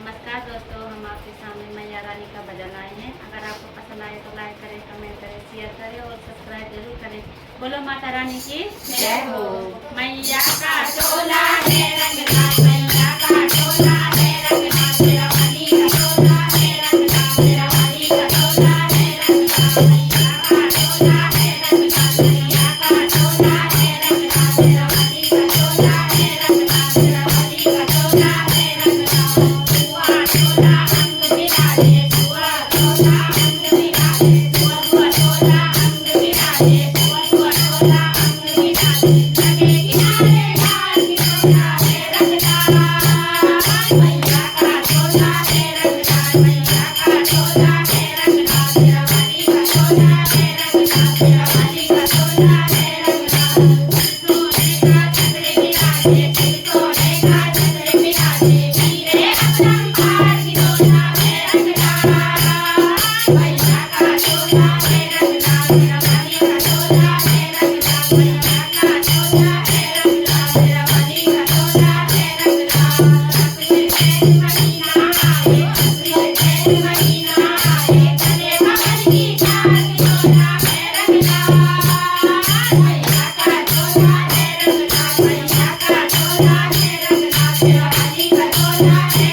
नमस्कार दोस्तों, हम आपके सामने मैया रानी का भजन आए हैं। अगर आपको पसंद आए तो लाइक करें, कमेंट करें, शेयर करें और सब्सक्राइब जरूर करें। बोलो माता रानी की जय हो। मैया का चोला है रंगदार, मैया का चोला है रंगदार, मेरा वाली का चोला है रंगदार, मेरा वाली का चोला है रंगदार, मैया का चोला है रंगदार, मैया का चोला है रंगदार, मेरा वाली का चोला है रंगदार, मेरा वाली का चोला है रंगदार। बुआ चोला अंग बिराजे, बुआ चोला अंग बिराजे, बुआ बुआ चोला अंग बिराजे, बुआ बुआ चोला अंग बिराजे। लगे किनारे लाल की चोला है रंगदार, मैया का चोला है रंगदार, मैया का चोला है रंगदार, मेरा वाली का चोला है रंगदार, मेरा वाली का चोला है रंगदार। सोने का छतरी बिराजे, सोने का छतरी बिराजे, हीरे अलंकार की चोला है रंगदार, मैया का चोला है रंगदार, मेरा वाली का चोला है रंगदार, मैया का चोला है रंगदार, मेरा वाली का चोला है रंगदार। अप्रैल महीना आए, अप्रैल महीना आए, चले कमल की चाल की चोला है रंगदार, मैया का चोला है रंगदार, मैया का चोला है रंगदार, मेरा वाली का चोला है